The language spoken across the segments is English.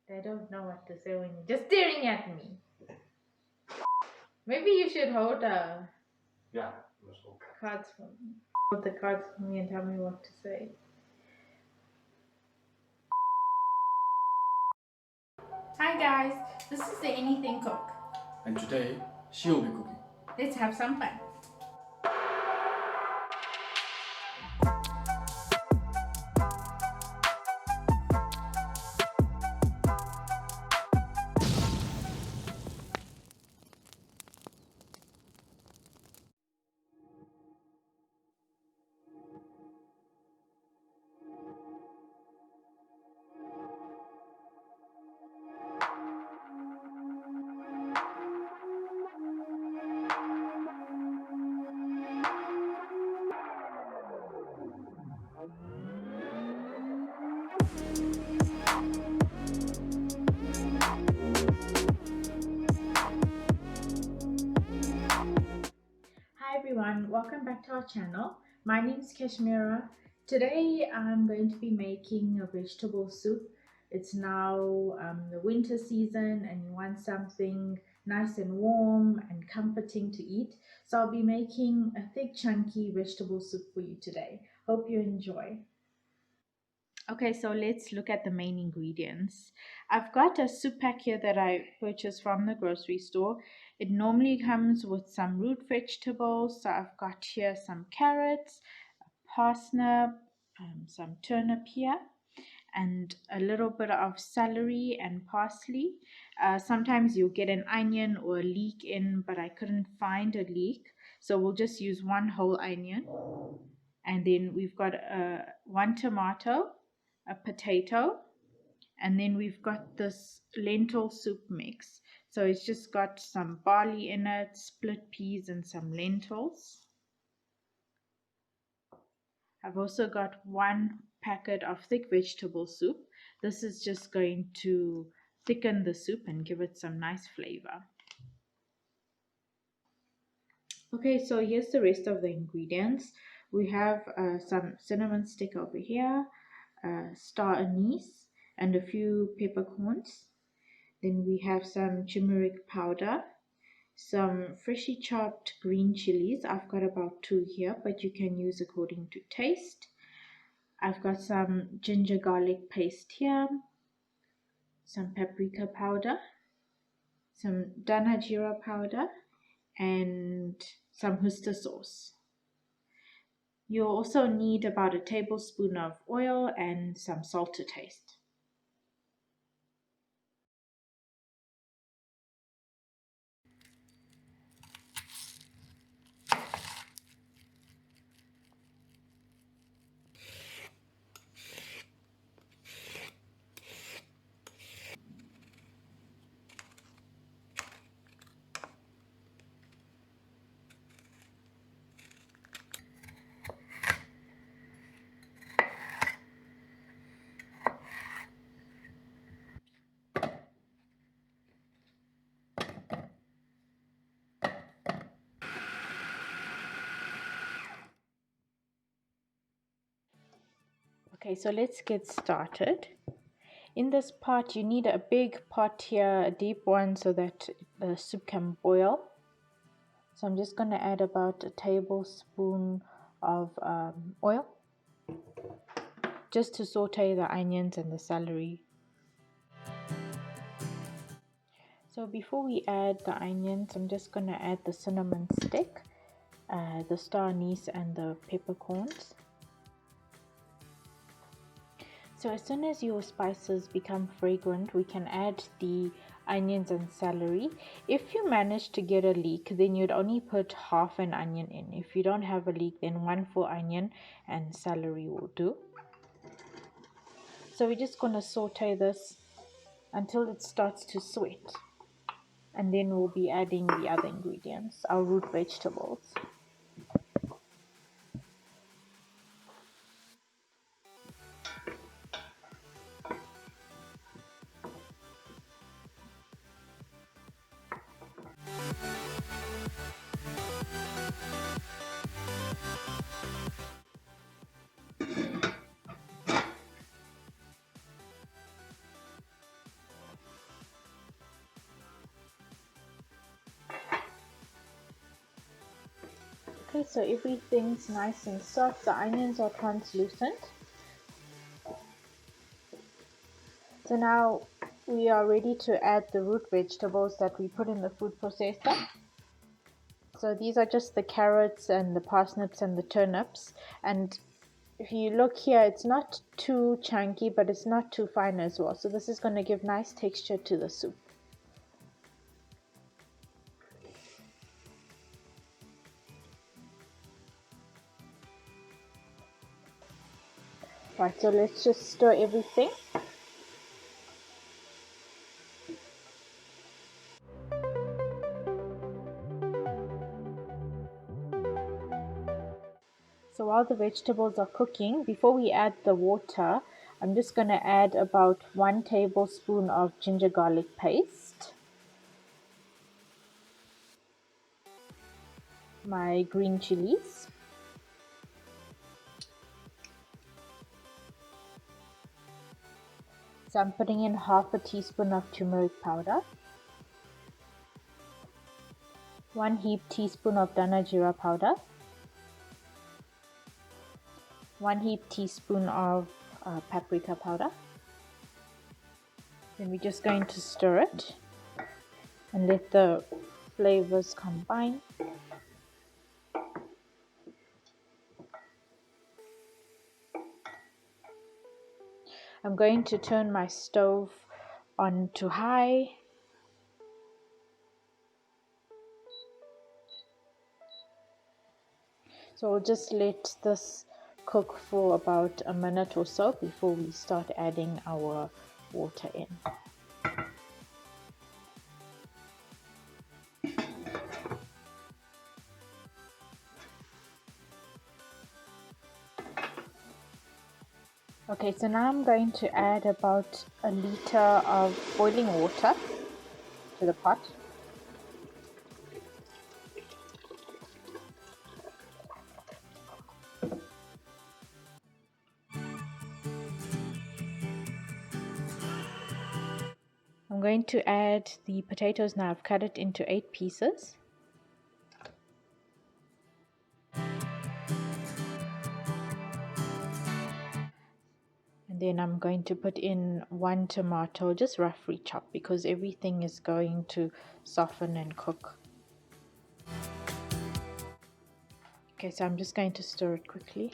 I don't know what to say when you're just staring at me. Maybe you should hold the cards for me. Hold the cards for me and tell me what to say. Hi guys, this is the Anything Cook. And today, she will be cooking. Let's have some fun. Hi everyone, welcome back to our channel. My name is Kashmira. Today I'm going to be making a vegetable soup. It's now the winter season and you want something nice and warm and comforting to eat. So I'll be making a thick chunky vegetable soup for you today. Hope you enjoy. Okay, so let's look at the main ingredients. I've got a soup pack here that I purchased from the grocery store. It normally comes with some root vegetables. So I've got here some carrots, parsnip, some turnip here, and a little bit of celery and parsley. Sometimes you'll get an onion or a leek in, but I couldn't find a leek. So we'll just use one whole onion. And then we've got one tomato, a potato, and then we've got this lentil soup mix. So it's just got some barley in it, split peas, and some lentils. I've also got one packet of thick vegetable soup. This is just going to thicken the soup and give it some nice flavor. Okay, so here's the rest of the ingredients. We have some cinnamon stick over here, star anise, and a few peppercorns. Then we have some turmeric powder, some freshly chopped green chilies. I've got about 2 here, but you can use according to taste. I've got some ginger garlic paste here, some paprika powder, some Dhana Jeera powder, and some Worcestershire sauce. You'll also need about a tablespoon of oil and some salt to taste. Okay, so let's get started. In this pot, you need a big pot here, a deep one, so that the soup can boil. So I'm just going to add about a tablespoon of oil, just to saute the onions and the celery. So before we add the onions, I'm just going to add the cinnamon stick, the star anise, and the peppercorns. So as soon as your spices become fragrant, we can add the onions and celery. If you manage to get a leek, then you'd only put half an onion in. If you don't have a leek, then 1 full onion and celery will do. So we're just going to saute this until it starts to sweat. And then we'll be adding the other ingredients, our root vegetables. Okay, so everything's nice and soft. The onions are translucent. So now we are ready to add the root vegetables that we put in the food processor. So these are just the carrots and the parsnips and the turnips. And if you look here, it's not too chunky, but it's not too fine as well. So this is going to give nice texture to the soup. Right, so let's just stir everything. So while the vegetables are cooking, before we add the water, I'm just going to add about 1 tablespoon of ginger garlic paste, my green chilies, so I'm putting in half a teaspoon of turmeric powder, 1 heaped teaspoon of Dhana Jeera powder, 1 heaped teaspoon of paprika powder. Then we're just going to stir it and let the flavors combine. I'm going to turn my stove on to high. So we'll just let this cook for about a minute or so before we start adding our water in. Okay, so now I'm going to add about a liter of boiling water to the pot. I'm going to add the potatoes now. I've cut it into 8 pieces. And then I'm going to put in 1 tomato, just roughly chopped, because everything is going to soften and cook. Okay, so I'm just going to stir it quickly.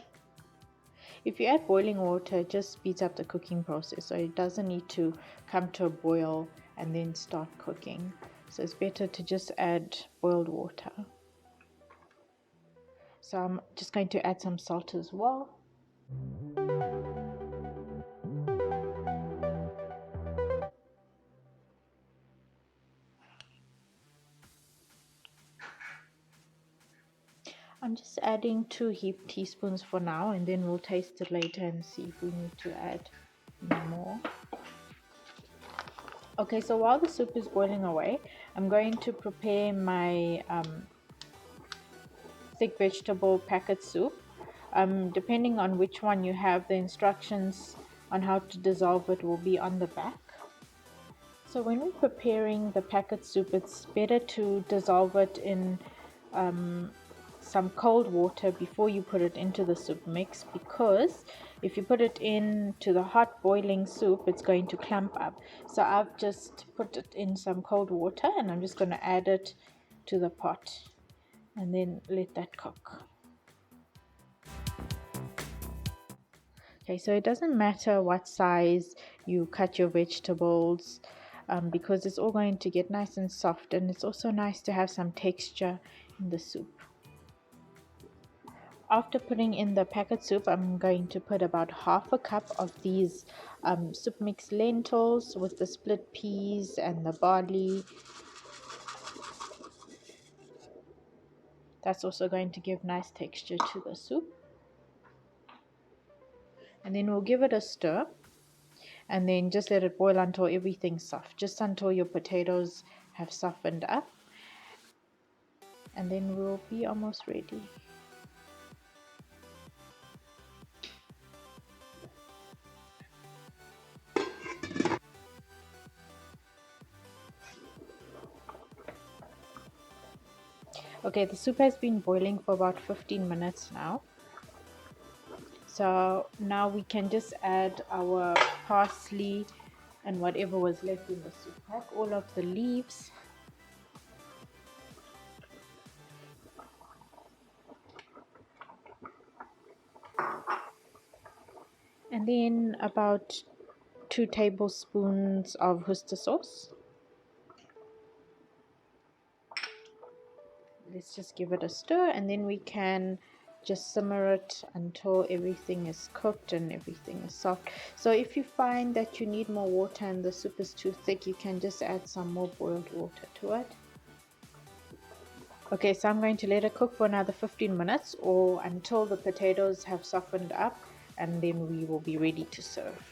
If you add boiling water, it just speeds up the cooking process, so it doesn't need to come to a boil and then start cooking. So it's better to just add boiled water. So I'm just going to add some salt as well. I'm just adding 2 heaped teaspoons for now, and then we'll taste it later and see if we need to add more. Okay, so while the soup is boiling away, I'm going to prepare my thick vegetable packet soup. Depending on which one you have, the instructions on how to dissolve it will be on the back. So when we're preparing the packet soup, it's better to dissolve it in some cold water before you put it into the soup mix, because if you put it into the hot boiling soup, it's going to clump up. So I've just put it in some cold water, and I'm just going to add it to the pot and then let that cook. Okay, so it doesn't matter what size you cut your vegetables, because it's all going to get nice and soft, and it's also nice to have some texture in the soup. After putting in the packet soup, I'm going to put about half a cup of these soup mix lentils with the split peas and the barley. That's also going to give nice texture to the soup. And then we'll give it a stir, and then just let it boil until everything's soft, just until your potatoes have softened up, and then we'll be almost ready. Okay, the soup has been boiling for about 15 minutes now. So now we can just add our parsley and whatever was left in the soup pack, all of the leaves. And then about 2 tablespoons of Worcestershire sauce. Let's just give it a stir, and then we can just simmer it until everything is cooked and everything is soft. So if you find that you need more water and the soup is too thick, you can just add some more boiled water to it. Okay, so I'm going to let it cook for another 15 minutes or until the potatoes have softened up, and then we will be ready to serve.